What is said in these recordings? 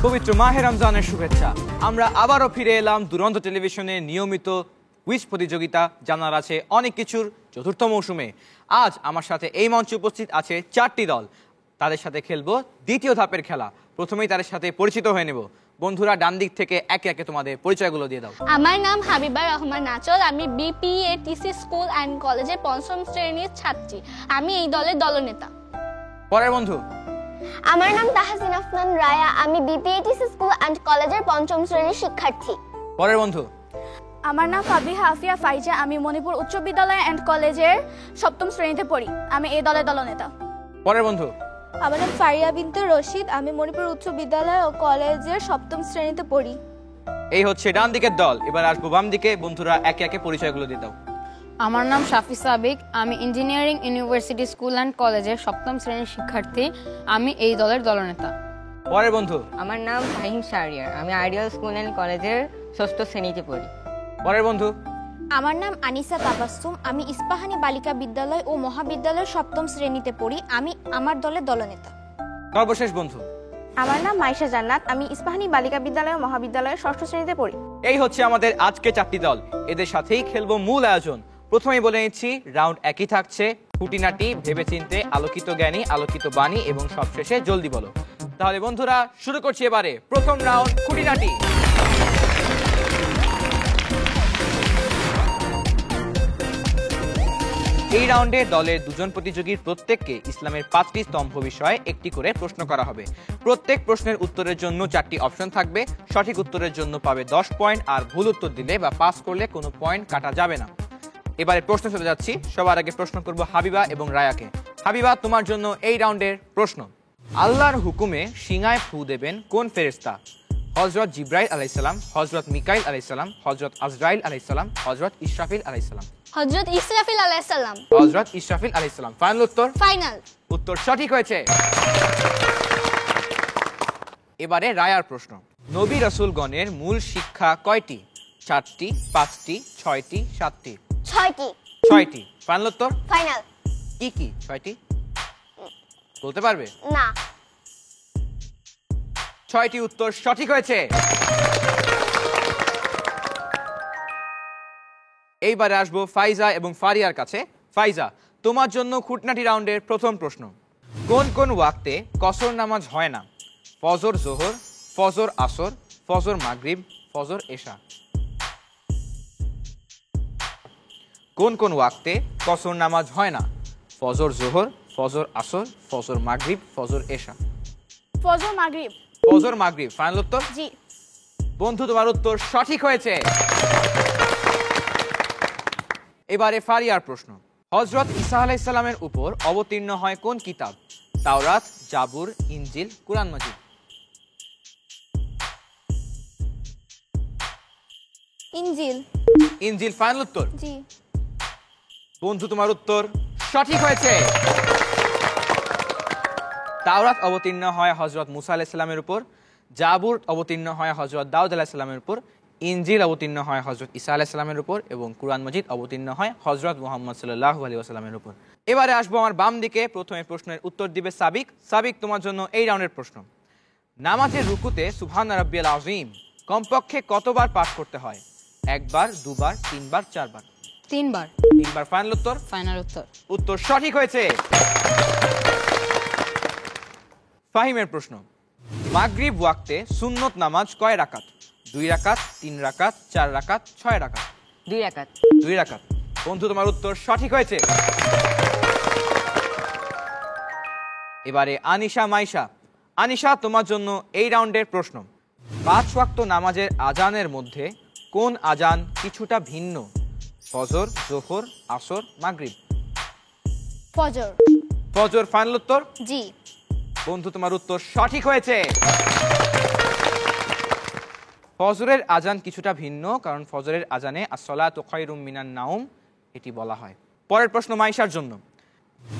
পবিত্র মাহে রমজানের শুভেচ্ছা। আমরা আবারও ফিরে এলাম দুরন্ত টেলিভিশনের নিয়মিত কুইজ প্রতিযোগিতা জানার আছে অনেক কিছুর চতুর্থ মৌসুমে। আজ আমার সাথে এই মঞ্চে উপস্থিত আছে 4টি দল। তাদের সাথে খেলবো দ্বিতীয় ধাপের খেলা। প্রথমেই তাদের সাথে পরিচিত হয়ে নেব। বন্ধুরা, ডান দিক থেকে একে একে তোমাদের পরিচয়গুলো দিয়ে দাও। আমার নাম হাবিবা রহমান নাচল। আমি বিপিএটিসি স্কুল অ্যান্ড কলেজের 5ম শ্রেণীর ছাত্রী। আমি এই দলের দলনেতা। পরের বন্ধু। আমার নাম তাহসিন আফনান রায়া। আমি বিপিএটিসি স্কুল অ্যান্ড কলেজের 5ম শ্রেণীর শিক্ষার্থী। পরের বন্ধু। আমার নাম ফাবিহা আফিয়া ফাইজা। আমি মণিপুর উচ্চ বিদ্যালয় অ্যান্ড কলেজের 7ম শ্রেণীতে পড়ি। আমি এই দলের দলনেতা। পরের বন্ধু। আমার নাম ফারিয়া বিনতে রশিদ। আমি মণিপুর উচ্চ বিদ্যালয় ও কলেজের 7ম শ্রেণীতে পড়ি। এই হচ্ছে ডান দিকের দল। এবার আসবো বাম দিকে। বন্ধুরা, একে একে পরিচয়গুলো দিয়ে দাও। আমার নাম শাফি সাবিক। আমি ইঞ্জিনিয়ারিং ইউনিভার্সিটি স্কুল অ্যান্ড কলেজের 7ম শ্রেণীর শিক্ষার্থী। আমি এই দলের দলনেতা। পরের বন্ধু। আমার নাম ফাহিম শাহরিয়ার। আমি আইডিয়াল স্কুল অ্যান্ড কলেজের 6ষ্ঠ শ্রেণীতে পড়ি। পরের বন্ধু। আমার নাম আনিসা তাবাসসুম। আমি ইস্পাহানী বালিকা বিদ্যালয় ও মহাবিদ্যালয়ের 7ম শ্রেণীতে পড়ি। আমি আমার দলের দলনেতা। সর্বশেষ বন্ধু। আমার নাম মাইশা জান্নাত। আমি ইস্পাহানী বালিকা বিদ্যালয় ও মহাবিদ্যালয়ের 6ষ্ঠ শ্রেণীতে পড়ি। এই হচ্ছে আমাদের আজকে 4টি দল। এদের সাথেই খেলবো মূল আয়োজন। প্রথমেই বলে নিচ্ছি, রাউন্ড একই থাকছে, খুঁটিনাটি, ভেবেচিন্তে, আলোকিত জ্ঞানী, আলোকিত বাণী এবং সবশেষে জলদি বলো। তাহলে বন্ধুরা, শুরু করছি এবারে প্রথম রাউন্ড, খুঁটিনাটি। এই রাউন্ডে দলের দুজন প্রতিযোগীর প্রত্যেককে ইসলামের 5টি স্তম্ভ বিষয়ে একটি করে প্রশ্ন করা হবে। প্রত্যেক প্রশ্নের উত্তরের জন্য 4টি অপশন থাকবে। সঠিক উত্তরের জন্য পাবে 10 পয়েন্ট, আর ভুল উত্তর দিলে বা পাস করলে কোনো পয়েন্ট কাটা যাবে না। এবারে প্রশ্ন চলে যাচ্ছি। সবার আগে প্রশ্ন করব হাবিবা এবং রায়াকে। হাবিবা, তোমার জন্য এই রাউন্ডের প্রশ্ন। আল্লাহর হুকুমে সিঙায় ফু দেবেন কোন ফেরেশতা? হযরত জিবরাইল আলাইহিস সালাম, হযরত মিকাইল আলাইহিস সালাম, হযরত আজরাইল আলাইহিস সালাম, হযরত ইসরাফিল আলাইহিস সালাম। হযরত ইসরাফিল আলাইহিস সালাম। হযরত ইসরাফিল আলাইহিস সালাম। ফাইনাল উত্তর? ফাইনাল উত্তর সঠিক হয়েছে। এবারে রায়ার প্রশ্ন। নবী রাসূলগণের মূল শিক্ষা কয়টি? 4টি, 5টি, 6টি, 7টি? 6টি। 6টি। ফাইনাল উত্তর? ফাইনাল। কি কি 6টি বলতে পারবে? না। 6টি উত্তর সঠিক হয়েছে। এইবারে আসবো ফাইজা এবং ফারিয়ার কাছে। ফাইজা, তোমার জন্য খুঁটিনাটি রাউন্ডের প্রথম প্রশ্ন। কোন কোন ওয়াক্তে কসর নামাজ হয় না? ফজর জোহর, ফজর আসর, ফজর মাগরিব, ফজর এশা। কোন কোন ওয়াক্তে কসর নামাজ হয় না? ফজর জোহর, ফজর আসর, ফজর মাগরিব, ফজর এশা। ফজর মাগরিব। ফজর মাগরিব। ফাইনাল উত্তর? জি। বন্ধু, তোমার উত্তর সঠিক হয়েছে। এবারে ফারিয়ার প্রশ্ন। হযরত ঈসা আলাইহিস সালামের উপর অবতীর্ণ হয় কোন কিতাব? তাওরাত, জাবুর, ইনজিল, কুরআন মাজিদ। ইনজিল। ইনজিল। ফাইনাল উত্তর? জি। বন্ধু, তোমার উত্তর সঠিক হয়েছে। তাওরাত অবতীর্ণ হয় হযরত মুসা আলাইহিস সালামের উপর, জাবুর অবতীর্ণ হয় হযরত দাউদ আলাইহিস সালামের উপর, ইনজিল অবতীর্ণ হয় হযরত ঈসা আলাইহিস সালামের উপর এবং কুরআন মাজিদ অবতীর্ণ হয় হযরত মুহাম্মদ সাল্লাল্লাহু আলাইহি ওয়াসাল্লামের উপর। এবারে আসবো আমার বাম দিকে। প্রথমে প্রশ্নের উত্তর দিবে সাবিক। সাবিক, তোমার জন্য এই রাউন্ডের প্রশ্ন। নামাজের রুকুতে সুবহান রাব্বিয়াল আযীম কমপক্ষে কতবার পাঠ করতে হয়? 1 বার, 2 বার, 3 বার, 4 বার? 3 বার। 3 বার। ফাইনাল উত্তর? ফাইনাল উত্তর। উত্তর সঠিক হয়েছে। ফাহিমের প্রশ্ন। মাগরিব ওয়াক্তে সুন্নত নামাজ কয় রাকাত? 2 রাকাত, 3 রাকাত, 4 রাকাত, 6 রাকাত? 2 রাকাত। 2 রাকাত। বন্ধু, তোমার উত্তর সঠিক হয়েছে। এবারে আনিশা মাইশা। আনিশা, তোমার জন্য এই রাউন্ডের প্রশ্ন। 5 ওয়াক্ত নামাজের আজানের মধ্যে কোন আজান কিছুটা ভিন্ন? ফজর, জোহর, আসর, মাগরিব? ফজর। ফজর। ফাইনাল উত্তর? জি। বন্ধু, তোমার উত্তর সঠিক হয়েছে। ফজরের আজান কিছুটা ভিন্ন, কারণ ফজরের আজানে আসসালাতু খায়রুম মিনান নাওম এটি বলা হয়। পরের প্রশ্ন মাইশার জন্য।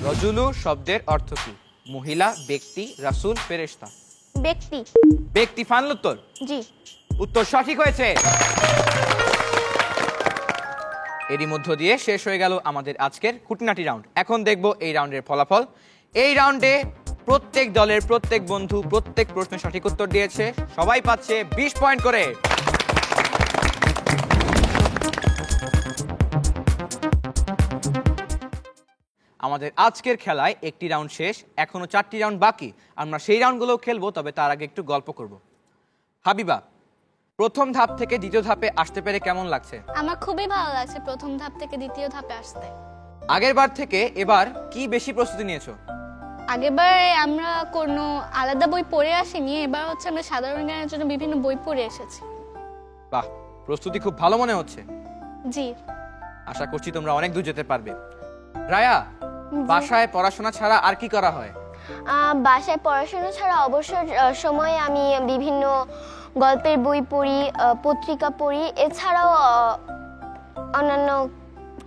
রজুলু শব্দের অর্থ কি? মহিলা, ব্যক্তি, রাসূল, ফেরেশতা? ব্যক্তি। ব্যক্তি। ফাইনাল উত্তর? জি। উত্তর সঠিক হয়েছে। এরই মধ্য দিয়ে শেষ হয়ে গেল আমাদের আজকের খুঁটিনাটি রাউন্ড। এখন দেখব এই রাউন্ডের ফলাফল। এই রাউন্ডে প্রত্যেক দলের প্রত্যেক বন্ধু প্রত্যেক প্রশ্নের সঠিক উত্তর দিয়েছে, সবাই পাচ্ছে 20 পয়েন্ট করে। আমাদের আজকের খেলায় একটি রাউন্ড শেষ, এখনো 4টি রাউন্ড বাকি। আমরা সেই রাউন্ডগুলোও খেলবো, তবে তার আগে একটু গল্প করব। হাবিবা, প্রথম ধাপ থেকে দ্বিতীয় ধাপে আসতে পেরে কেমন লাগছে? আমার খুবই ভালো লাগছে প্রথম ধাপ থেকে দ্বিতীয় ধাপে আসতে। আগের বার থেকে এবার কি বেশি প্রস্তুতি নিয়েছো? আগেরবার আমরা কোনো আলাদা বই পড়ে আসিনি, এবার হচ্ছে আমরা সাধারণ জ্ঞানের জন্য বিভিন্ন বই পড়ে এসেছি। বাহ, প্রস্তুতি খুব ভালো মনে হচ্ছে। জি। আশা করছি তোমরা অনেক দূর যেতে পারবে। রায়া, বাসায় পড়াশোনা ছাড়া আর কি করা হয়? বাসায় পড়াশোনা ছাড়া অবসর সময়ে আমি বিভিন্ন গল্পের বই পড়ি, পত্রিকা পড়ি, এছাড়াও অন্যান্য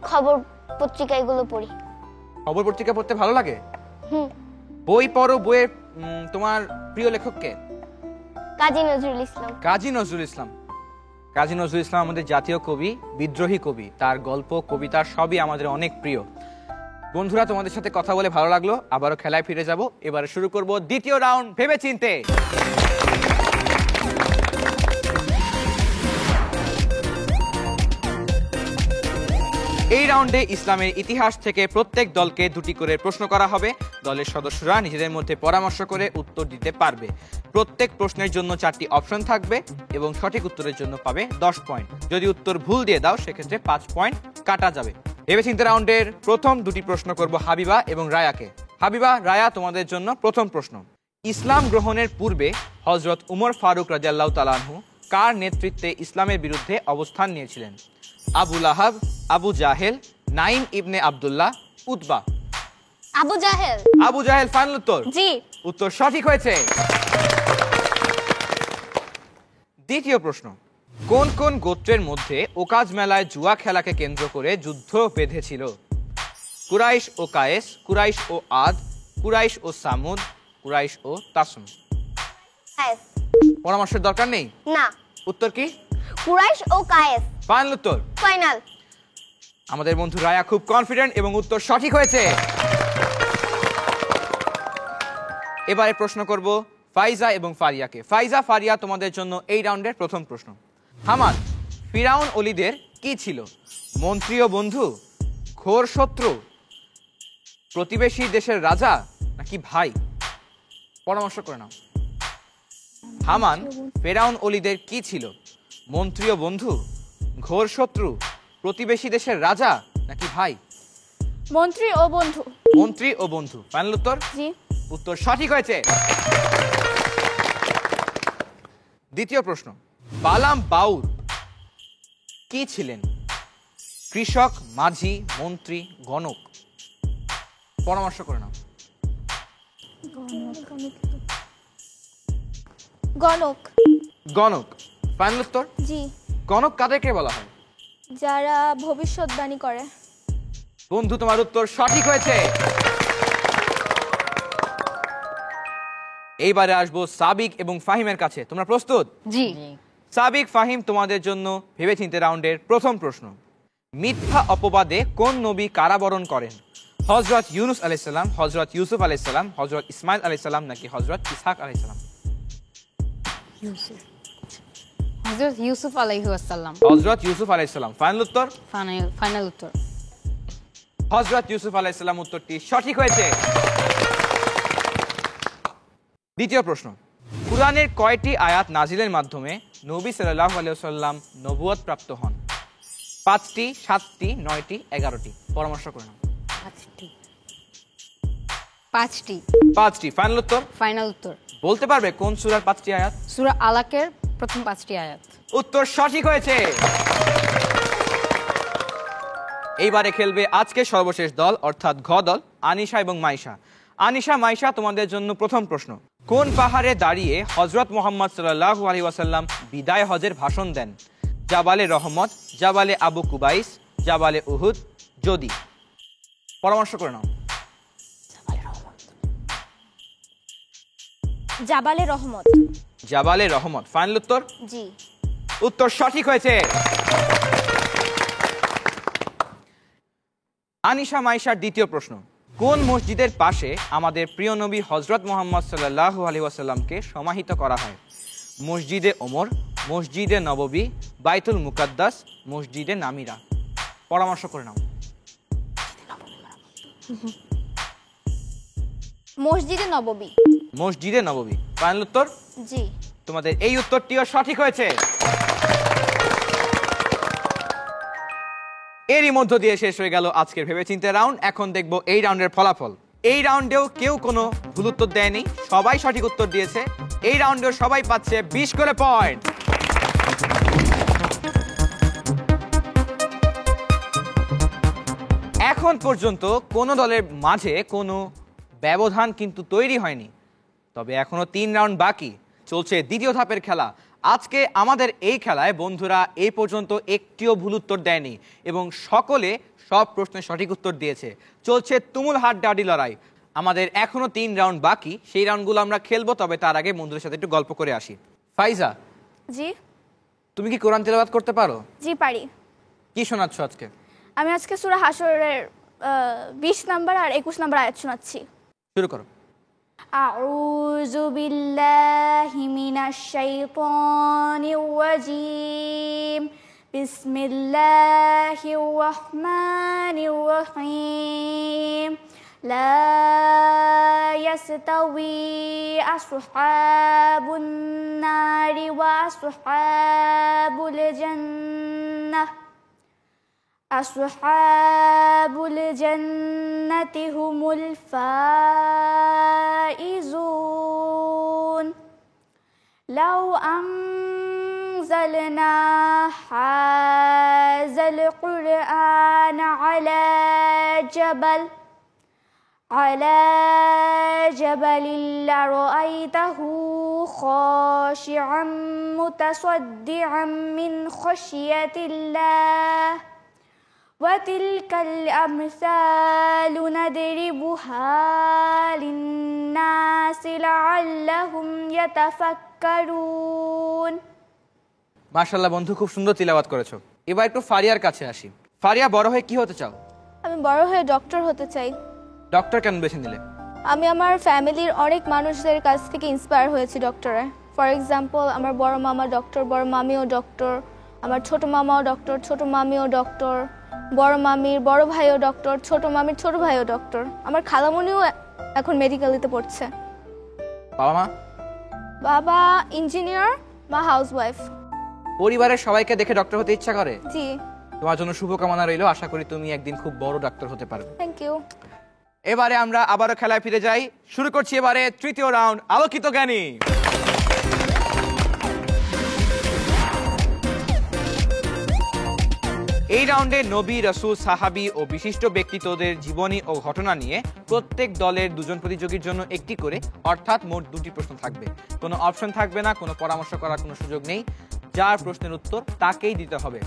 খবর পত্রিকা এগুলো পড়ি। খবর পত্রিকা পড়তে ভালো লাগে? হুম। বই পড়ো, বইয়ের তোমার প্রিয় লেখক কে? কাজী নজরুল ইসলাম। কাজী নজরুল ইসলাম। কাজী নজরুল ইসলাম আমাদের জাতীয় কবি, বিদ্রোহী কবি। তার গল্প, কবিতা সবই আমাদের অনেক প্রিয়। বন্ধুরা, তোমাদের সাথে কথা বলে ভালো লাগলো। আবারও খেলায় ফিরে যাব। এবারে শুরু করব দ্বিতীয় রাউন্ড, ভেবেচিন্তে। এই রাউন্ডে ইসলামের ইতিহাস থেকে প্রত্যেক দলকে 2টি করে প্রশ্ন করা হবে। দলের সদস্যরা নিজেদের মধ্যে পরামর্শ করে উত্তর দিতে পারবে। প্রত্যেক প্রশ্নের জন্য 4টি অপশন থাকবে এবং সঠিক উত্তরের জন্য পাবে 10 পয়েন্ট। যদি উত্তর ভুল দিয়ে দাও সেক্ষেত্রে 5 পয়েন্ট কাটা যাবে। ভেবেচিন্তে রাউন্ডের প্রথম 2টি প্রশ্ন করব হাবিবা এবং রায়াকে। হাবিবা, রায়া, তোমাদের জন্য প্রথম প্রশ্ন। ইসলাম গ্রহণের পূর্বে হযরত উমর ফারুক রাদিয়াল্লাহু তাআলা আনহু কার নেতৃত্বে ইসলামের বিরুদ্ধে অবস্থান নিয়েছিলেন? আবু লাহাব, আবু জাহেল, নাইম ইবনে আব্দুল্লাহ, উতবা। আবু জাহেল। আবু জাহেল ফাইনাল উত্তর? জি। উত্তর সঠিক হয়েছে। দ্বিতীয় প্রশ্ন। কোন কোন গোত্রের মধ্যে ওকাজ মেলায় জুয়া খেলাকে কেন্দ্র করে যুদ্ধ বেঁধেছিল? কুরাইশ ও কায়েস, কুরাইশ ও আদ, কুরাইশ ও সামুদ, কুরাইশ ও তাসম। কায়েস। পরামর্শের দরকার নেই? না। উত্তর কি? কুরাইশ ও কায়েস। ফাইনাল উত্তর? ফাইনাল। আমাদের বন্ধু রায়া খুব কনফিডেন্ট এবং উত্তর সঠিক হয়েছে। এবারে প্রশ্ন করব ফাইজা এবং ফারিয়াকে। ফাইজা, ফারিয়া, তোমাদের জন্য এই রাউন্ডের প্রথম প্রশ্ন। হামান ফিরাউন ওলিদের কি ছিল? মন্ত্রী ও বন্ধু, ঘোর শত্রু, প্রতিবেশী দেশের রাজা, নাকি ভাই? পরামর্শ করে নাও। হামান ফিরাউন ওলিদের কি ছিল? মন্ত্রী ও বন্ধু, ঘোর শত্রু, প্রতিবেশী দেশের রাজা, নাকি ভাই? মন্ত্রী ও বন্ধু। মন্ত্রী ও বন্ধু। ফাইনাল উত্তর? জি। উত্তর সঠিক হয়েছে। দ্বিতীয় প্রশ্ন। বালাম বাউর কি ছিলেন? কৃষক, মাঝি, মন্ত্রী, গণক? পরামর্শ করে নাও। গণক। গণক। ফাইনাল উত্তর? জি। গণক কাদেরকে বলা হয়? যারা ভবিষ্যৎবাণী করে। বন্ধু, তোমার উত্তর সঠিক হয়েছে। এইবারে আসবো সাবিক এবং ফাহিমের কাছে। তোমরা প্রস্তুত? জি। সাবিক, ফাহিম, তোমাদের জন্য ভেবেচিন্তে রাউন্ডের প্রথম প্রশ্ন। মিথ্যা অপবাদে কোন নবী কারাবরণ করেন? হযরত ইউনুস আলাইহিস সালাম, হযরত ইউসুফ আলাইহিস সালাম, হযরত ইসমাইল আলাইহিস সালাম, নাকি হযরত ইসহাক আলাইহিস সালাম? হযরত ইউসুফ আলাইহিস সালাম। হযরত ইউসুফ আলাইহিস সালাম। ফাইনাল উত্তর? ফাইনাল উত্তর? হযরত ইউসুফ আলাইহিস সালাম উত্তরটি সঠিক হয়েছে। দ্বিতীয় প্রশ্ন। কুরআনের কয়টি আয়াত নাজিলের মাধ্যমে নবী সাল্লাল্লাহু আলাইহি ওয়াসাল্লাম নবুয়ত প্রাপ্ত হন? 5টি, 7টি, 9টি, 11টি? পরামর্শ করে নাও। 5টি। 5টি। ফাইনাল উত্তর? ফাইনাল উত্তর? বলতে পারবে কোন সূরার 5টি আয়াত? সূরা আলাকের প্রথম 5টি আয়াত। উত্তর সঠিক হয়েছে। এইবারে খেলবে আজকে সর্বশেষ দল, অর্থাৎ ঘ দল, আনিশা এবং মাইশা। আনিশা, মাইশা, তোমাদের জন্য প্রথম প্রশ্ন। কোন পাহাড়ে দাঁড়িয়ে হযরত মুহাম্মদ সাল্লাল্লাহু আলাইহি ওয়াসাল্লাম বিদায় হজের ভাষণ দেন? জাবালে রহমত, জাবালে আবু কুবাইস, জাবালে উহুদ, যদি? পরামর্শ করে নাও। জাবালে রহমত। জাবালে রহমত। ফাইনাল উত্তর? জি। উত্তর সঠিক হয়েছে। আনিশা, মাইশার দ্বিতীয় প্রশ্ন। কোন মসজিদের পাশে আমাদের প্রিয় নবী হযরত মুহাম্মদ সাল্লাল্লাহু আলাইহি ওয়াসাল্লামকে সমাহিত করা হয়? মসজিদে ওমর, মসজিদে নববী, বাইতুল মুকাদ্দাস, মসজিদে নামিরা। পরামর্শ করে নাও। মসজিদে নববী। মসজিদে নববী ফাইনাল উত্তর? জি। তোমাদের এই উত্তরটিও সঠিক হয়েছে। এরই মধ্য দিয়ে শেষ হয়ে গেল আজকের ভেবেচিন্তে রাউন্ড। এখন দেখব এই রাউন্ডের ফলাফল। এই রাউন্ডেও কেউ কোনো ভুল উত্তর দেয়নি, সবাই সঠিক উত্তর দিয়েছে। এই রাউন্ডেও সবাই পাচ্ছে 20 করে পয়েন্ট। এখন পর্যন্ত কোনো দলের মাঝে কোনো ব্যবধান কিন্তু তৈরি হয়নি, তবে এখনো 3 রাউন্ড বাকি। চলছে দ্বিতীয় ধাপের খেলা। আজকে আমাদের এই খেলায় বন্ধুরা এই পর্যন্ত একটিও ভুল উত্তর দেয়নি এবং সকলে সব প্রশ্নের সঠিক উত্তর দিয়েছে। চলছে তুমুল হাড্ডাহাড্ডি লড়াই। আমাদের এখনো 3 রাউন্ড বাকি, সেই রাউন্ডগুলো আমরা খেলবো, তবে তার আগে বন্ধুদের সাথে একটু গল্প করে আসি। ফাইজা, জি। তুমি কি কোরআন তেলাওয়াত করতে পারো? জি পারি। কি শোনাচ্ছ আজকে? আমি আজকে সূরা হাশরের 20 নাম্বার আর 21 নাম্বার আয়াত শোনাচ্ছি। শুরু করো। আউযু বিল্লাহি মিনাশ শাইতানির রাজীম। বিসমিল্লাহির রহমানির রহিম। লা ইয়াস্তাওয়ি আসহাবুন নারি ওয়া আসহাবুল জান্নাহ। আসহাবুল জান্নাতি হুমুল ফাইজুন। লাউ আনজালনা হাযাল কুরআন আলা জাবালিন লারাআইতাহু খাশি'আন মুতাসাদ্দি'আন মিন খাশিয়াতিল্লাহ। وتلك الأمثال نضربها للناس لعلهم يتفكرون। মাশাআল্লাহ বন্ধু, খুব সুন্দর তিলাওয়াত করেছো। এবার একটু ফারিয়ার কাছে আসি। ফারিয়া, বড় হয়ে কি হতে চাও? আমি বড় হয়ে ডক্টর হতে চাই। ডক্টর কেন বেছে নিলে? আমি আমার ফ্যামিলির অনেক মানুষদের কাছ থেকে ইন্সপায়ার হয়েছি ডক্টরে। ফর এক্সাম্পল, আমার বড় মামা ডক্টর, বড় মামিও ডক্টর, আমার ছোট মামাও ডক্টর, ছোট মামিও ডক্টর, বড় মামির বড় ভাইও ডক্টর, ছোট মামির ছোট ভাইও ডক্টর, আমার খালামণিও এখন মেডিকেলিতে পড়ছে। বাবা মা? বাবা ইঞ্জিনিয়ার, মা হাউসওয়াইফ। পরিবারের সবাইকে দেখে ডক্টর হতে ইচ্ছা করে? জি। তোমার জন্য শুভকামনা রইল, আশা করি তুমি একদিন খুব বড় ডাক্তার হতে পারবে। Thank you. এবারে আমরা আবারও খেলায় ফিরে যাই। শুরু করছি এবারে তৃতীয় রাউন্ড, আলোকিত জ্ঞানী। এই রাউন্ডে নবী, রাসূল, সাহাবী ও বিশিষ্ট ব্যক্তিত্বদের জীবনী ও ঘটনা নিয়ে প্রত্যেক দলের 2জন প্রতিযোগীর জন্য একটি করে, অর্থাৎ মোট 2টি প্রশ্ন থাকবে। কোনো অপশন থাকবে না, কোনো পরামর্শ করার কোনো সুযোগ নেই। যার প্রশ্নের উত্তর তাকেই দিতে হবে।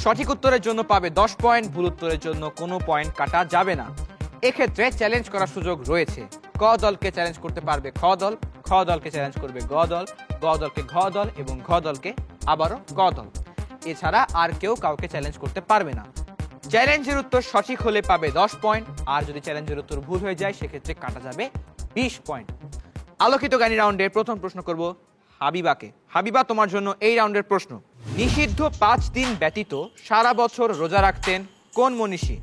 সঠিক উত্তরের জন্য পাবে 10 পয়েন্ট, ভুল উত্তরের জন্য কোনো পয়েন্ট কাটা যাবে না। এক্ষেত্রে চ্যালেঞ্জ করার সুযোগ রয়েছে। ক দলকে চ্যালেঞ্জ করতে পারবে খ দল, খ দলকে চ্যালেঞ্জ করবে গ দল, গ দলকে ঘ দল এবং ঘ দলকে আবারও ক দল। এছাড়া আর কেউ কাউকে চ্যালেঞ্জ করতে পারবে না। চ্যালেঞ্জের উত্তর সঠিক হলে পাবে 10 পয়েন্ট, আর যদি চ্যালেঞ্জের উত্তর ভুল হয়ে যায় সেক্ষেত্রে কাটা যাবে 20 পয়েন্ট। আলোকিত জ্ঞানী রাউন্ডের প্রথম প্রশ্ন করব হাবিবাকে। হাবিবা, তোমার জন্য এই রাউন্ডের প্রশ্ন। নিষিদ্ধ 5 দিন ব্যতীত সারা বছর রোজা রাখতেন কোন মনীষী?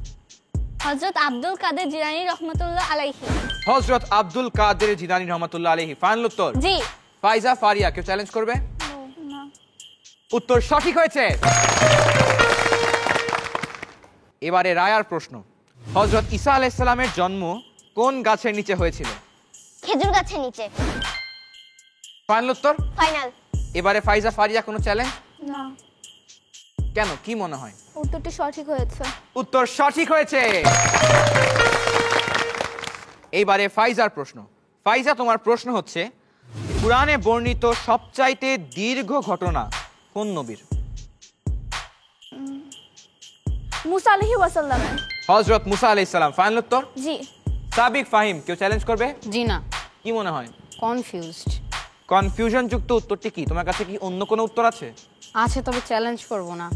হযরত আব্দুল কাদের জিলানী রহমাতুল্লাহ আলাইহি। হযরত আব্দুল কাদের জিলানী রহমাতুল্লাহ আলাইহি ফাইনাল উত্তর? জি। ফাইজা, ফারিয়া, কেউ চ্যালেঞ্জ করবে? উত্তর সঠিক হয়েছে। এবারে রায়ার প্রশ্ন। হযরত ঈসা আলাইহিস সালামের জন্ম কোন গাছের নিচে হয়েছিল? খেজুর গাছের নিচে। ফাইনাল উত্তর? ফাইনাল। এবারে ফাইজা, ফারিয়া, কোনো চ্যালেঞ্জ? না। কেন, কি মনে হয়? উত্তরটি সঠিক হয়েছে। উত্তর সঠিক হয়েছে। এইবারে ফাইজার প্রশ্ন। ফাইজা, তোমার প্রশ্ন হচ্ছে কুরআনে বর্ণিত সবচাইতে দীর্ঘ ঘটনা কোন নবীর? মুসা আলাইহিস সালাম। হযরত মুসা আলাইহিস সালাম। ফাইনাল উত্তর? জি। সাবিক, ফাহিম, কেউ চ্যালেঞ্জ করবে? জি না। কি মনে হয়? কনফিউজড। কনফিউশন যুক্ত উত্তরটি কি? তোমার কাছে কি অন্য কোনো উত্তর আছে? আছে, তবে চ্যালেঞ্জ করব না।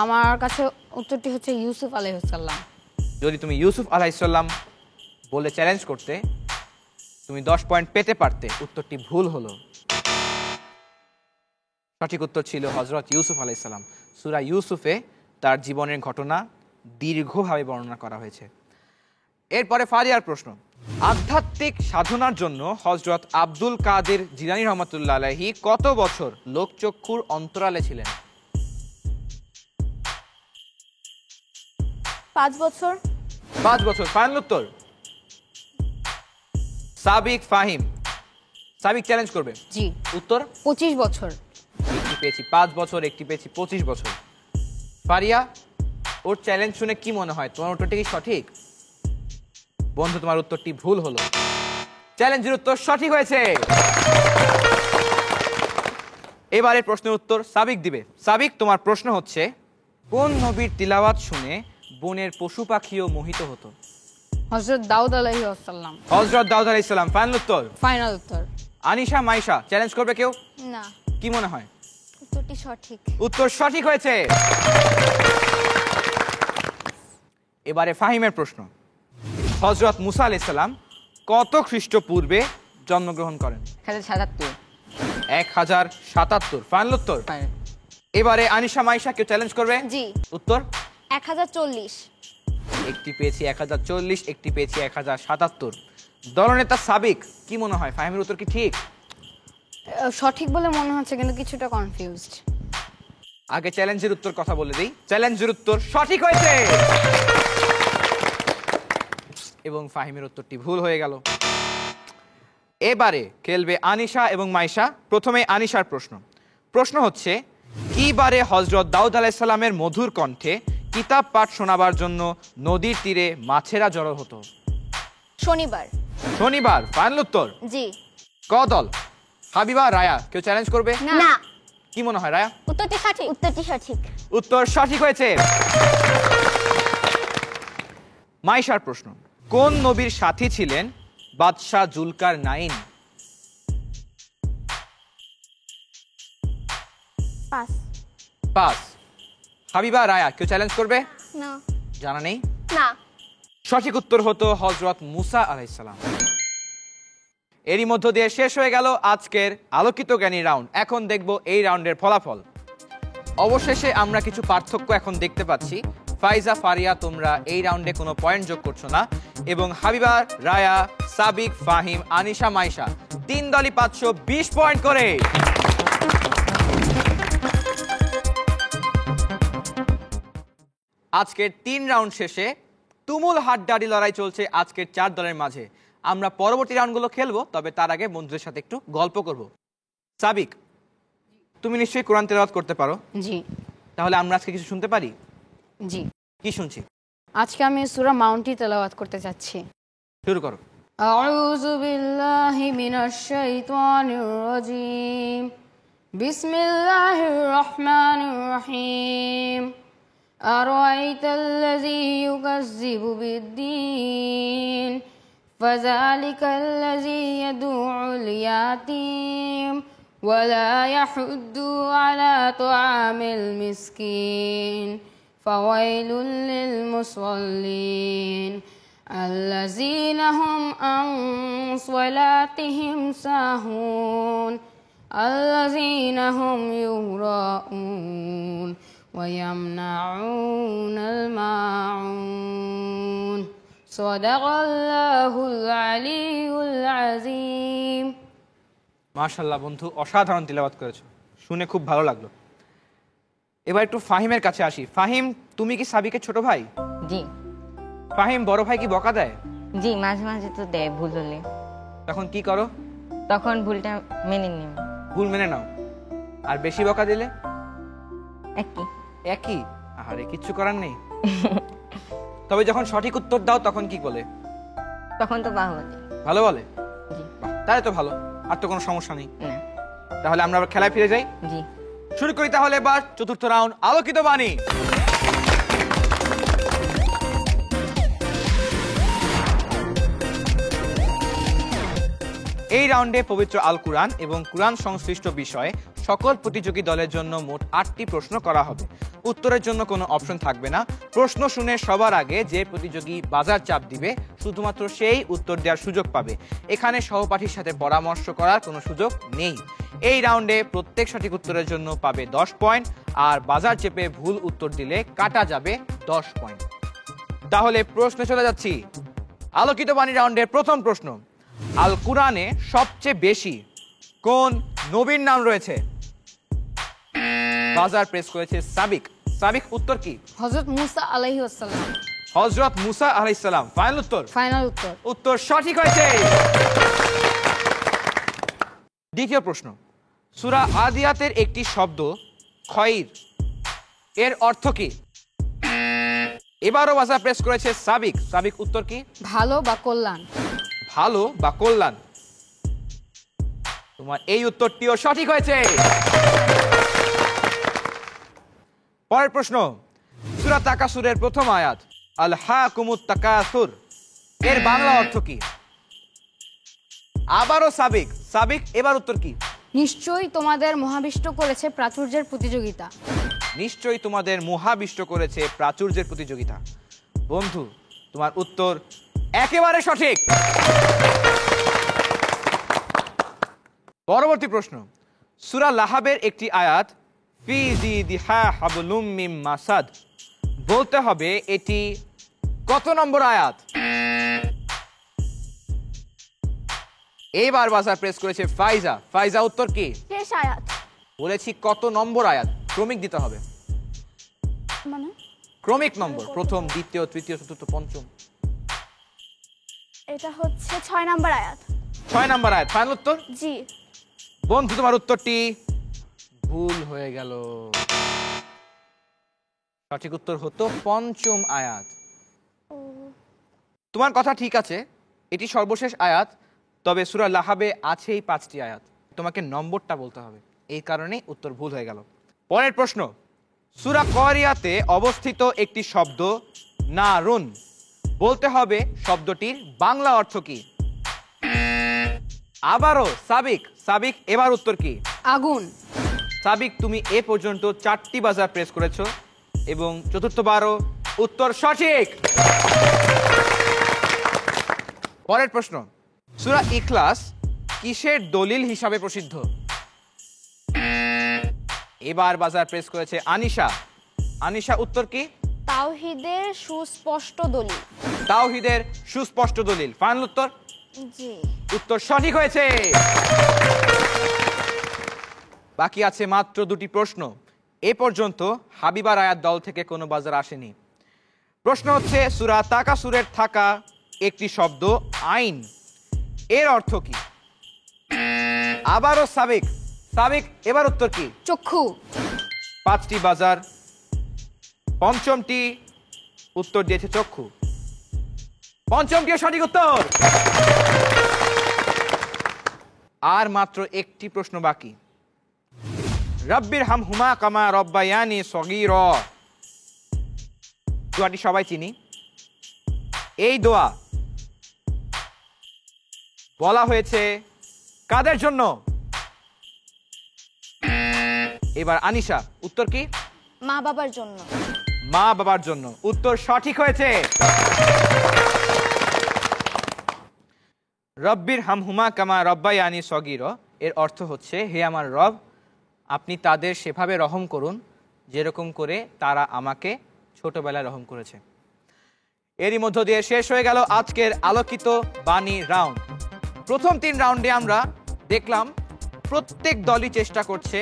আমার কাছে উত্তরটি হচ্ছে ইউসুফ আলাইহিস সালাম। যদি তুমি ইউসুফ আলাইহিস সালাম বলে চ্যালেঞ্জ করতে, তুমি 10 পয়েন্ট পেতে পারতে। উত্তরটি ভুল হলো। সঠিক উত্তর ছিল হযরত ইউসুফ আলাইহিস সালাম। সূরা ইউসুফে তার জীবনের ঘটনা দীর্ঘভাবে বর্ণনা করা হয়েছে। এরপরে ফারিয়ার প্রশ্ন। আধ্যাত্মিক সাধনার জন্য হযরত আব্দুল কাদের জিলানী রহমাতুল্লাহ আলাইহি কত বছর লোকচক্ষুর অন্তরালে ছিলেন? 5 বছর। 5 বছর ফাইনাল উত্তর। সাবিক, ফাহিম। সাবিক চ্যালেঞ্জ করবে। জি। উত্তর 25 বছর। একটি পেয়েছি 5 বছর, একটি পেয়েছি 25 বছর। ফারিয়া, ওর চ্যালেঞ্জ শুনে কি মনে হয়, তোমার উত্তরটি কি সঠিক? বন্ধু, তোমার উত্তরটি ভুল হলো। চ্যালেঞ্জের উত্তর সঠিক হয়েছে। এবারে প্রশ্নের উত্তর সাবিক দিবে। সাবিক, তোমার প্রশ্ন হচ্ছে, কোন নবীর তিলাওয়াত শুনে বনের পশু পাখিও মোহিত হতো? হযরত দাউদ আলাইহিস সালাম। হযরত দাউদ আলাইহিস সালাম। ফাইনাল উত্তর। ফাইনাল উত্তর। আনিশা, মাইশা চ্যালেঞ্জ করবে কেউ? না, কি মনে হয়? উত্তরটি সঠিক। উত্তর সঠিক হয়েছে। এবারে ফাহিমের প্রশ্ন। হযরত মুসা আলাইহিস সালাম কত খ্রিস্টপূর্বে জন্মগ্রহণ করেন? 1077। 1077। ফাইনাল উত্তর। এবারে আনিশা, মাইশা কেউ চ্যালেঞ্জ করবে? জি। উত্তর 1040। একটি পেয়েছি 1040, একটি পেয়েছি 1077। দলনেতা সাবিক, কি মনে হয় ফাহিমের উত্তর কি ঠিক? সঠিক বলে মনে হচ্ছে, কিন্তু কিছুটা কনফিউজড। আগে চ্যালেঞ্জের উত্তর কথা বলে দিই। চ্যালেঞ্জের উত্তর সঠিক হয়েছে এবং ফাহিমের উত্তরটি ভুল হয়ে গেল। এবারে খেলবে আনিশা এবং মাইশা। প্রথমে আনিশার প্রশ্ন। প্রশ্ন হচ্ছে, কি বারে হযরত দাউদ আলাইহিস সালামের মধুর কণ্ঠে কিতাব পাঠ শোনাবার জন্য নদীর তীরে মাছেরা জড়ো হতো? শনিবার। শনিবার। ফাইনাল উত্তর। জি। ক দল? হাবিবা, রায়া কেউ চ্যালেঞ্জ করবে? না, কি মনে হয় রায়া? উত্তরটি সঠিক। উত্তরটি সঠিক। উত্তর সঠিক হয়েছে। মাইশার প্রশ্ন। কোন নবীর সাথী ছিলেন বাদশাহ জুলকার নাইন? 5। 5। হাবিবা, রায়া কেউ চ্যালেঞ্জ করবে? না। জানা নেই। না, সঠিক উত্তর হতো হযরত মুসা আলাইহিস সালাম। এরই মধ্য দিয়ে শেষ হয়ে গেল আজকের আলোকিত জ্ঞানী রাউন্ড। এখন দেখব এই রাউন্ডের ফলাফল। অবশেষে আমরা কিছু পার্থক্য এখন দেখতে পাচ্ছি। ফাইজা, ফারিয়া তোমরা এই রাউন্ডে কোনো পয়েন্ট যোগ করছো না, এবং হাবিবা, রায়া, সাবিক, ফাহিম, আনিশা, মাইশা 3 দলই 520 পয়েন্ট করে। আজকের 3 রাউন্ড শেষে তুমুল হাড্ডাহাড্ডি লড়াই চলছে আজকের 4 দলের মাঝে। আমরা পরবর্তী রাউন্ডগুলো খেলবো, তবে তার আগে বন্ধুদের সাথে একটু গল্প করব। সাবিক, তুমি নিশ্চয়ই কোরআন তেলাওয়াত করতে পারো। জি। তাহলে আমরা আজকে কিছু শুনতে পারি? জি। কি শুনছি? আজকে আমি সূরা মাউন্টি তেলাওয়াত করতে যাচ্ছি। শুরু করো। আউযু বিল্লাহি মিনাশ শাইতানির রাজীম। বিসমিল্লাহির রহমানির রহিম। আরাআইতাল্লাযী ইউকাযযিবু বিদ্দীন ফাযালিকাল্লাযী ইয়াদউল ইয়াতীম ওয়ালা ইয়াহুদ্দু আলা তুআমিল মিসকিন ফাওয়াইলুল লিল মুসাল্লিন আল্লাযীনা হুম আন সালাতিহিম সাহুন আল্লাযীনা হুম ইউরাউন ওয়া ইয়ামনাউনাল মাউন। সাদাকাল্লাহুল আলিয়্যুল আযীম। মাশাআল্লাহ বন্ধু, অসাধারণ তিলাওয়াত করেছো, শুনে খুব ভালো লাগলো। এবার একটু ফাহিমের কাছে আসি। ফাহিম, তুমি কি সাবিকের ছোট ভাই? জি। ফাহিম, বড় ভাই কি বকা দেয়? জি, মাঝে মাঝে তো দেয় ভুল হলে। তখন কি করো? তখন ভুলটা মেনে নিই। ভুল মেনে নাও। আর বেশি বকা দিলে? একই। একই? আরে কিচ্ছু করার নেই। তবে যখন সঠিক উত্তর দাও তখন কি বলে? তখন তো বাহবা দেয়। ভালো বলে? জি। বাহ, তাহলে তো ভালো, আর তো কোনো সমস্যা নেই। না। তাহলে আমরা আবার খেলায় ফিরে যাই। জি। শুরু করি তাহলে এবার চতুর্থ রাউন্ড, আলোকিত বাণী। এই রাউন্ডে পবিত্র আল কুরআন এবং কুরআন সংশ্লিষ্ট বিষয়ে সকল প্রতিযোগী দলের জন্য মোট 8টি প্রশ্ন করা হবে। উত্তরের জন্য কোনো অপশন থাকবে না। প্রশ্ন শুনে সবার আগে যে প্রতিযোগী বাজার চাপ দিবে শুধুমাত্র সেই উত্তর দেওয়ার সুযোগ পাবে। এখানে সহপাঠীর সাথে পরামর্শ করার কোনো সুযোগ নেই। এই রাউন্ডে প্রত্যেক সঠিক উত্তরের জন্য পাবে 10 পয়েন্ট, আর বাজার চেপে ভুল উত্তর দিলে কাটা যাবে 10 পয়েন্ট। তাহলে প্রশ্নে চলে যাচ্ছি। আলোকিত বাণী রাউন্ডের প্রথম প্রশ্ন, আল কুরআনে সবচেয়ে বেশি কোন নবীর নাম রয়েছে? বাজার প্রেস করেছে সাবিক। সাবিক, উত্তর কি? হযরত মুসা আলাইহিস সালাম। হযরত মুসা আলাইহিস সালাম। ফাইনাল উত্তর? ফাইনাল উত্তর। উত্তর সঠিক হয়েছে। দ্বিতীয় প্রশ্ন, সূরা আদিয়াতের একটি শব্দ খয়র, এর অর্থ কি? এবারও বাজার প্রেস করেছে সাবিক। সাবিক, উত্তর কি? ভালো বা কল্যাণ। ভালো বা কল্যাণ। তোমার এই উত্তরটিও সঠিক হয়েছে। পরের প্রশ্ন, সূরা তাকাসুরের প্রথম আয়াত আল হাকুমুত তাকাসুর, এর বাংলা অর্থ কি? আবারও সাবিক। সাবিক, এবার উত্তর কি? নিশ্চয়ই তোমাদের মহাবিষ্ট করেছে প্রাচুর্যের প্রতিযোগিতা। নিশ্চয়ই তোমাদের মহাবিষ্ট করেছে প্রাচুর্যের প্রতিযোগিতা। বন্ধু, তোমার উত্তর একেবারে সঠিক। পরবর্তী প্রশ্ন, সূরা লাহাবের একটি আয়াত ফি জিদিহা হাবলুম মিম মাসাদ, বলতে হবে এটি কত নম্বর আয়াত? এইবার বাজার প্রেস করেছে ফাইজা। ফাইজা, উত্তর কি? শেষ আয়াত। বলেছি কত নম্বর আয়াত, ক্রমিক দিতে হবে। মানে ক্রমিক নম্বর, প্রথম, দ্বিতীয়, তৃতীয়, চতুর্থ, পঞ্চম। এটা হচ্ছে 6 নাম্বার আয়াত। 6 নম্বর আয়াত। ফাইনাল উত্তর? জি। বন্ধু, তোমার উত্তরটি ভুল হয়ে গেল। সঠিক উত্তর হতো পঞ্চম আয়াত। তোমার কথা ঠিক আছে, এটি সর্বশেষ আয়াত, তবে সূরা লাহাবে আছেই 5টি আয়াত। তোমাকে নম্বরটা বলতে হবে, এই কারণেই উত্তর ভুল হয়ে গেল। পরের প্রশ্ন, সূরা করিয়াতে অবস্থিত একটি শব্দ নারুন, বলতে হবে শব্দটির বাংলা অর্থ কি? আবারও সাবিক। সাবিক, এবার উত্তর কি? আগুন। সাবিক, তুমি এ পর্যন্ত 4টি বাজার প্রেস করেছো এবং চতুর্থবারও উত্তর সঠিক। পরের প্রশ্ন, সূরা ইখলাস কিসের দলিল হিসাবে প্রসিদ্ধ? এবার বাজার প্রেস করেছে আনিশা। আনিশা, উত্তর কি? তাওহীদের সুস্পষ্ট দলিল। তাওহীদের সুস্পষ্ট দলিল। ফাইনাল উত্তর? জি। উত্তর সঠিক হয়েছে। বাকি আছে মাত্র 2টি প্রশ্ন। এ পর্যন্ত হাবিবা রায়াত দল থেকে কোনো বাজার আসেনি। প্রশ্ন হচ্ছে, সূরা তাকাসুরের থাকা একটি শব্দ আইন, এর অর্থ কি? আবারও সাবিক। সাবিক, এবার উত্তর কি? চক্ষু। 5টি বাজার, পঞ্চমটি উত্তর দিয়েছে চক্ষু। পঞ্চমটিও সঠিক উত্তর। আর মাত্র একটি প্রশ্ন বাকি। রব্বির হামহুমা কামা রব্বায়ানি সগীরা, দোয়াটি সবাই চিনি। এই দোয়া বলা হয়েছে কাদের জন্য? এবার আনিশা, উত্তর কি? মা বাবার জন্য। মা বাবার জন্য। উত্তর সঠিক হয়েছে। রব্বির হামহুমা কামা রব্বায়ানি সগীরা, এর অর্থ হচ্ছে, হে আমার রব, আপনি তাদের সেভাবে রহম করুন যেরকম করে তারা আমাকে ছোটবেলায় রহম করেছে। এরই মধ্য দিয়ে শেষ হয়ে গেল আজকের আলোকিত বাণী রাউন্ড। প্রথম 3 রাউন্ডে আমরা দেখলাম প্রত্যেক দলই চেষ্টা করছে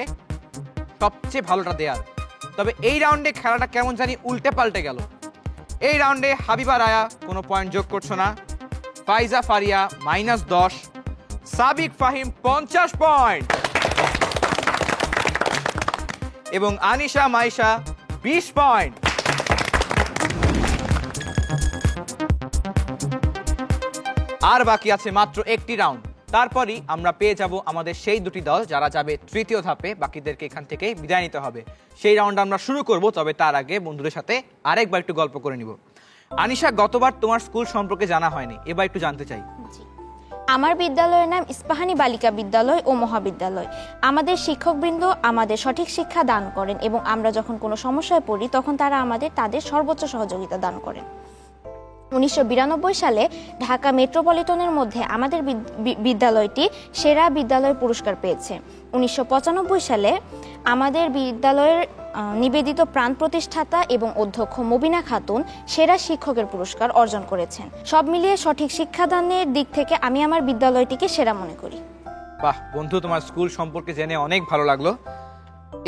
সবচেয়ে ভালোটা দেয়ার, তবে এই রাউন্ডে খেলাটা কেমন জানি উল্টে পাল্টে গেল। এই রাউন্ডে হাবিবা রায়া কোনো পয়েন্ট যোগ করছো না, ফাইজা ফারিয়া -10, সাবিক ফাহিম 50 পয়েন্ট এবং আনিশা মাইশা 20 পয়েন্ট। আর বাকি আছে মাত্র একটি রাউন্ড, তারপরই আমরা পেয়ে যাব আমাদের সেই 2টি দল যারা যাবে তৃতীয় ধাপে। বাকিদেরকে এখান থেকে বিদায় নিতে হবে। সেই রাউন্ড আমরা শুরু করব, তবে তার আগে বন্ধুদের সাথে আরেকবার একটু গল্প করে নিব। আনিশা, গতবার তোমার স্কুল সম্পর্কে জানা হয়নি, এবার একটু জানতে চাই। জি, আমার বিদ্যালয়ের নাম ইস্পাহানি বালিকা বিদ্যালয় ও মহাবিদ্যালয়। আমাদের শিক্ষকবৃন্দ আমাদের সঠিক শিক্ষা দান করেন এবং আমরা যখন কোনো সমস্যায় পড়ি তখন তারা আমাদের তাদের সর্বোচ্চ সহযোগিতা দান করেন। 1992 সালে ঢাকা মেট্রোপলিটনের মধ্যে আমাদের বিদ্যালয়টি সেরা বিদ্যালয় পুরস্কার পেয়েছে। 1995 সালে আমাদের বিদ্যালয়ের নিবেদিত প্রাণ প্রতিষ্ঠাতা এবং অধ্যক্ষ মবিনা খাতুন সেরা শিক্ষকের পুরস্কার অর্জন করেছেন। সব মিলিয়ে সঠিক শিক্ষাদানের দিক থেকে আমি আমার বিদ্যালয়টিকে সেরা মনে করি। বাহ বন্ধু, তোমার স্কুল সম্পর্কে জেনে অনেক ভালো লাগলো।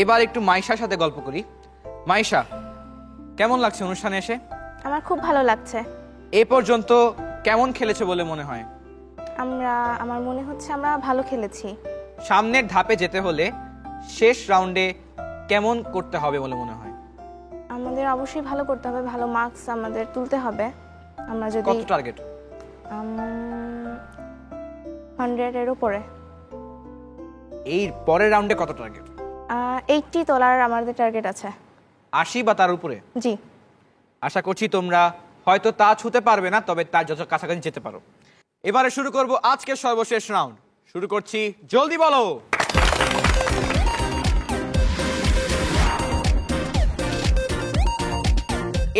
এবার একটু মাইশার সাথে গল্প করি। মাইশা, কেমন লাগছে অনুষ্ঠানে এসে? আমার খুব ভালো লাগছে। এ পর্যন্ত কেমন খেলেছে বলে মনে হয়? আমার মনে হচ্ছে আমরা ভালো খেলেছি। সামনের ধাপে যেতে হলে শেষ রাউন্ডে কেমন করতে হবে বলে মনে হয়? আমাদের অবশ্যই ভালো করতে হবে, ভালো মার্কস আমাদের তুলতে হবে। আমরা যদি কত টার্গেট? 100 এর উপরে। এই পরের রাউন্ডে কত টার্গেট? 80 তোলার আমাদের টার্গেট আছে। 80 বা তার উপরে? জি। আশা করছি তোমরা হয়তো তা ছুঁতে পারবে না, তবে তার যত কাছাকাছি যেতে পারো। এবারে শুরু করব আজকের সর্বশেষ রাউন্ড। শুরু করছি, জলদি বলো।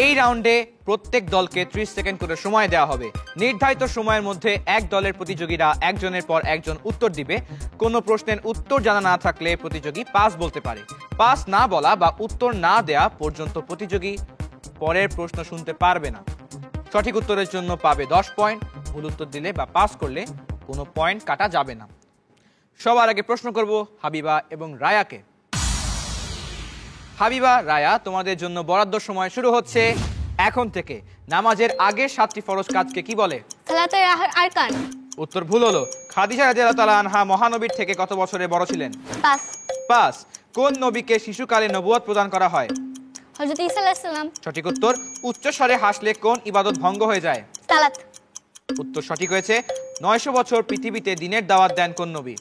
এই রাউন্ডে প্রত্যেক দলকে 30 সেকেন্ড করে সময় দেওয়া হবে। নির্ধারিত সময়ের মধ্যে এক দলের প্রতিযোগীরা একজনের পর একজন উত্তর দিবে। কোনো প্রশ্নের উত্তর জানা না থাকলে প্রতিযোগী পাস বলতে পারে। পাস না বলা বা উত্তর না দেয়া পর্যন্ত প্রতিযোগী পরের প্রশ্ন শুনতে পারবে না। সঠিক উত্তরের জন্য পাবে 10 পয়েন্ট। ভুল উত্তর দিলে বা পাস করলে কোনো পয়েন্ট কাটা যাবে না। সবার আগে প্রশ্ন করব হাবিবা এবং রায়াকে। হাবিবা, রায়া, তোমাদের জন্য বরাদ্দ সময় শুরু হচ্ছে এখন থেকে। নামাজের আগে 7টি ফরজ কাজকে কি বলে? সালাতুল আরকান। উত্তর ভুল হলো। খাদিজা রাদিয়াল্লাহু তাআলা আনহা মহানবীর থেকে কত বছরে বড় ছিলেন? পাস। পাস। কোন নবীকে শিশুকালে নবুয়ত প্রদান করা হয়? হযরত ঈসা আলাইহিস সালাম। সঠিক উত্তর। উচ্চ স্বরে হাসলে কোন ইবাদত ভঙ্গ হয়ে যায়? সালাত। উত্তর সঠিক হয়েছে। 900 বছর পৃথিবীতে দ্বীনের দাওয়াত দেন কোন নবী?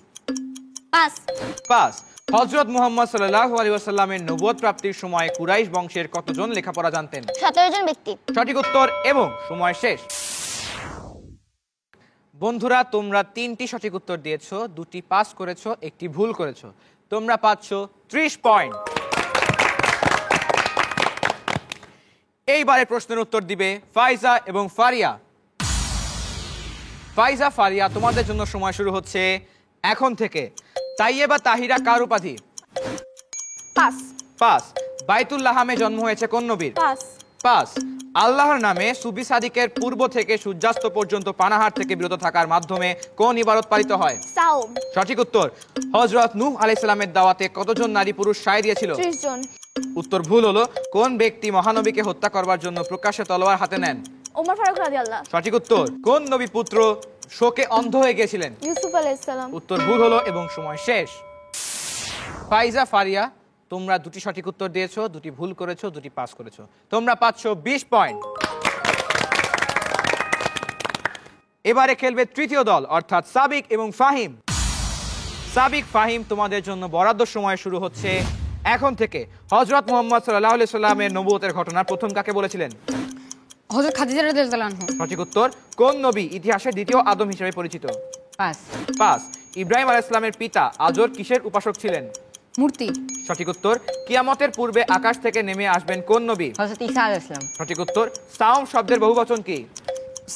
পাস। পাস। হযরত মুহাম্মদ সাল্লাল্লাহু আলাইহি ওয়াসাল্লামের নবুয়ত প্রাপ্তির সময় কুরাইশ বংশের কতজন লেখাপড়া জানতেন? 17 জন ব্যক্তি। সঠিক উত্তর এবং সময় শেষ। বন্ধুরা, তোমরা 3টি সঠিক উত্তর দিয়েছো, 2টি পাস করেছো, 1টি ভুল করেছো। তোমরা পাচ্ছ 30 পয়েন্ট। এইবারে প্রশ্নের উত্তর দিবে ফাইজা এবং ফারিয়া। ফাইজা, ফারিয়া, তোমাদের জন্য সময় শুরু হচ্ছে এখন থেকে। তাইয়েবা তাহিরা কার উপাধি? পাস। পাস। বাইতুল্লাহামে জন্ম হয়েছে কোন নবীর? পাস। পাস। আল্লাহর নামে সুবি সাদিকের পূর্ব থেকে সূর্যাস্ত পর্যন্ত পানাহার থেকে বিরত থাকার মাধ্যমে কোন ইবাদত পালিত হয়? সাওম। সঠিক উত্তর। হযরত নূহ আলাইহিস সালামের দাওয়াতে কতজন নারী পুরুষ সায় দিয়েছিল? 30 জন। উত্তর ভুল হলো। কোন ব্যক্তি মহানবীকে হত্যা করবার জন্য প্রকাশ্যে তলোয়ার হাতে নেন? ওমর ফারুক রাদিয়াল্লাহু। সঠিক উত্তর। কোন নবী পুত্র শোকে অন্ধ হয়ে গিয়েছিলেন? ইউসুফ আলাইহিস সালাম। উত্তর ভুল হলো এবং সময় শেষ। ফাইজা, ফারিয়া, তোমরা 2টি সঠিক উত্তর দিয়েছো, 2টি ভুল করেছো, 2টি পাস করেছো। তোমরা পাচ্ছ 20 পয়েন্ট। এবারে খেলবে তৃতীয় দল, অর্থাৎ সাবিক এবং ফাহিম। সাবিক, ফাহিম, তোমাদের জন্য বরাদ্দ সময় শুরু হচ্ছে এখন থেকে। হযরত মুহাম্মদ সাল্লাল্লাহু আলাইহি সাল্লামের নবুয়তের ঘটনা প্রথম কাকে বলেছিলেন? হযরত খাদিজা রাদিয়াল্লাহু তাআলা আনহা। সঠিক উত্তর। কোন নবী ইতিহাসের দ্বিতীয় আদম হিসেবে পরিচিত? পাস। পাস। ইব্রাহিম আলাইহিস সালামের পিতা আজর কিসের উপাসক ছিলেন? মূর্তি। সঠিক উত্তর। কিয়ামতের পূর্বে আকাশ থেকে নেমে আসবেন কোন নবী? হযরত ঈসা আলাইহিস সালাম। সঠিক উত্তর। সাওম শব্দের বহুবচন কি?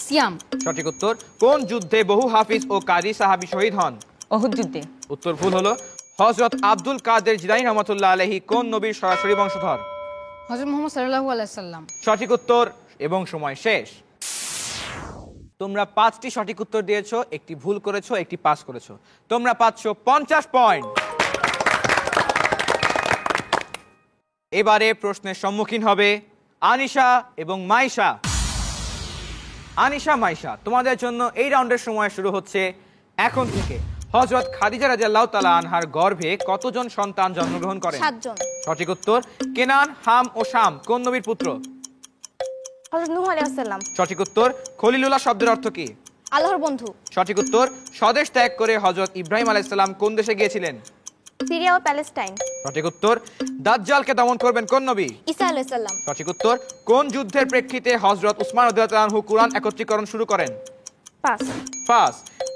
সিয়াম। সঠিক উত্তর। কোন যুদ্ধে বহু হাফিজ ও কাজী সাহাবী শহীদ হন? উহুদ যুদ্ধে। উত্তর ভুল হলো। হযরত আব্দুল কাদের জিলানী রাহমাতুল্লাহ আলাইহি কোন নবীর সরাসরি বংশধর? হযরত মুহাম্মদ সাল্লাল্লাহু আলাইহি সাল্লাম। সঠিক উত্তর এবং সময় শেষ। তোমরা 5টি সঠিক উত্তর দিয়েছো, 1টি ভুল করেছো, 1টি পাস করেছো। তোমরা পাচ্ছ 50 পয়েন্ট। এবারে প্রশ্নের সম্মুখীন হবে আনিশা এবং মাইশা। আনিশা, মাইশা, তোমাদের জন্য এই রাউন্ডের সময় শুরু হচ্ছে এখন থেকে। হযরত খাদিজা রাদিয়াল্লাহু তাআলা আনহার গর্ভে কতজন সন্তান জন্মগ্রহণ করেন? 7 জন। সঠিক উত্তর। কেনান, হাম ও শাম কোন নবীর পুত্র? হযরত নূহ আলাইহিস সালাম। সঠিক উত্তর। খলিলুল্লাহ শব্দের অর্থ কি? আল্লাহর বন্ধু। সঠিক উত্তর। স্বদেশ ত্যাগ করে হযরত ইব্রাহিম আলাইহিস সালাম কোন দেশে গিয়েছিলেন? সিরিয়া ও প্যালেস্টাইন। সঠিক উত্তর। দাজ্জালকে দমন করবেন কোন নবী? ঈসা আলাইহিস সালাম। সঠিক উত্তর। কোন যুদ্ধের প্রেক্ষিতে হযরত উসমান রাদিয়াল্লাহু তাআলা আনহু কুরআন একত্রীকরণ শুরু করেন? পাস। পাস।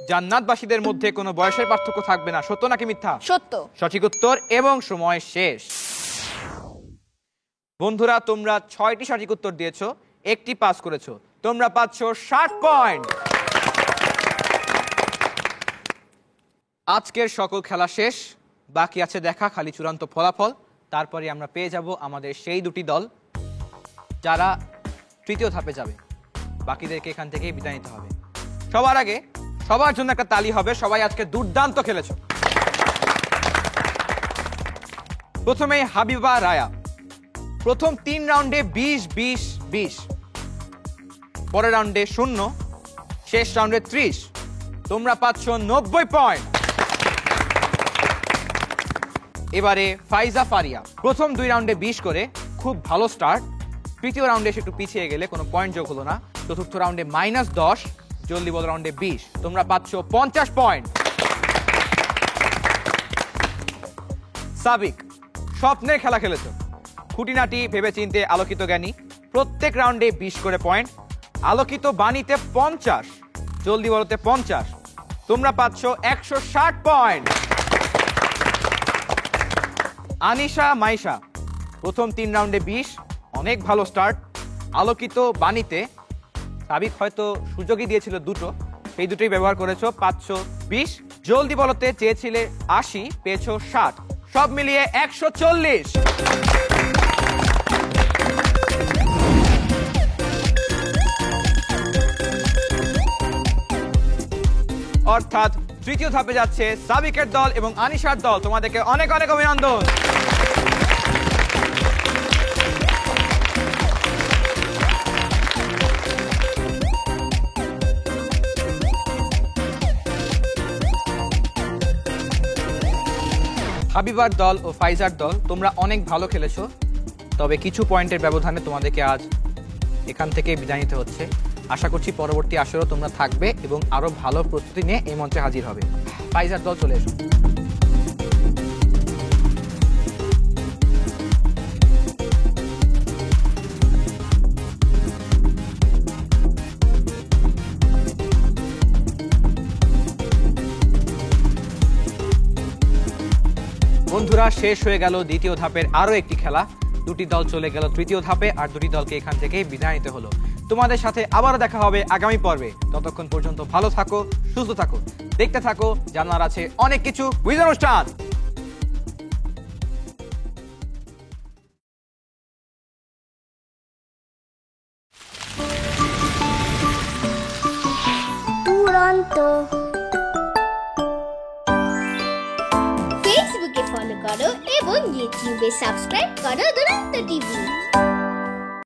জান্নাতবাসীদের মধ্যে কোনো বয়সের পার্থক্য থাকবে না, সত্য নাকি মিথ্যা? সত্য। সঠিক উত্তর এবং সময় শেষ। বন্ধুরা, তোমরা 6টি সঠিক উত্তর দিয়েছো, একটি পাস করেছো, তোমরা পাচ্ছ 60 পয়েন্ট। আজকের সকল খেলা শেষ, বাকি আছে দেখা খালি চূড়ান্ত ফলাফল। তারপরে আমরা পেয়ে যাব আমাদের সেই দুটি দল যারা তৃতীয় ধাপে যাবে। বাকিদেরকে এখান থেকেই বিদায় নিতে হবে। সবার আগে সবার জন্য একটা তালি হবে, সবাই আজকে দুর্দান্ত খেলেছো। প্রথমেই হাবিবা রায়া, প্রথম 3 রাউন্ডে 20-20-20, পরের রাউন্ডে 0, শেষ রাউন্ডে 30। তোমরা পাচ্ছ 90 পয়েন্ট। এবারে ফাইজা ফারিয়া, প্রথম 2 রাউন্ডে 20 করে খুব ভালো স্টার্ট। তৃতীয় রাউন্ডে এসে একটু পিছিয়ে গেলে কোনো পয়েন্ট যোগ হলো না। চতুর্থ রাউন্ডে -10, জলদি বল রাউন্ডে 20। তোমরা পাচ্ছ 50 পয়েন্ট। সাবিক, স্বপ্নের খেলা খেলেছো, খুঁটিনাটি ভেবেচিন্তে আলোকিত জ্ঞানী, প্রত্যেক রাউন্ডে 20 করে পয়েন্ট। আলোকিত বাণীতে 50, জলদি বলতে 50। তোমরা পাচ্ছ 160 পয়েন্ট। আনিশা মাইশা, প্রথম 3 রাউন্ডে 20, অনেক ভালো স্টার্ট। আলোকিত বাণীতে সাবিক হয়তো সুযোগই দিয়েছিল দুটো, সেই দুটোই ব্যবহার করেছো, পাচ্ছ 20। জলদি বলতে চেয়েছিলে 80, পেয়েছো 60, সব মিলিয়ে 140। অর্থাৎ তৃতীয় ধাপে যাচ্ছে সাবিকের দল এবং আনিশার দল। তোমাদেরকে অনেক অনেক অভিনন্দন। হাবিবার দল ও ফাইজার দল, তোমরা অনেক ভালো খেলেছো, তবে কিছু পয়েন্টের ব্যবধানে তোমাদেরকে আজ এখান থেকে বিদায় নিতে হচ্ছে। আশা করছি পরবর্তী আসরেও তোমরা থাকবে এবং আরো ভালো প্রস্তুতি নিয়ে এই মঞ্চে হাজির হবে। ফাইজার দল চলে এসো। বন্ধুরা, শেষ হয়ে গেল দ্বিতীয় ধাপের আরো একটি খেলা। দুটি দল চলে গেল তৃতীয় ধাপে, আর দুটি দলকে এখান থেকে বিদায় নিতে হলো। তোমাদের সাথে আবারও দেখা হবে আগামী পর্বে। ততক্ষণ পর্যন্ত ভালো থাকো, সুস্থ থাকো, দেখতে থাকো জানার আছে অনেক কিছু কুইজ অনুষ্ঠান। দুরন্ত। ফেসবুকে ফলো করো এবং ইউটিউবে সাবস্ক্রাইব করো দুরন্ত টিভি।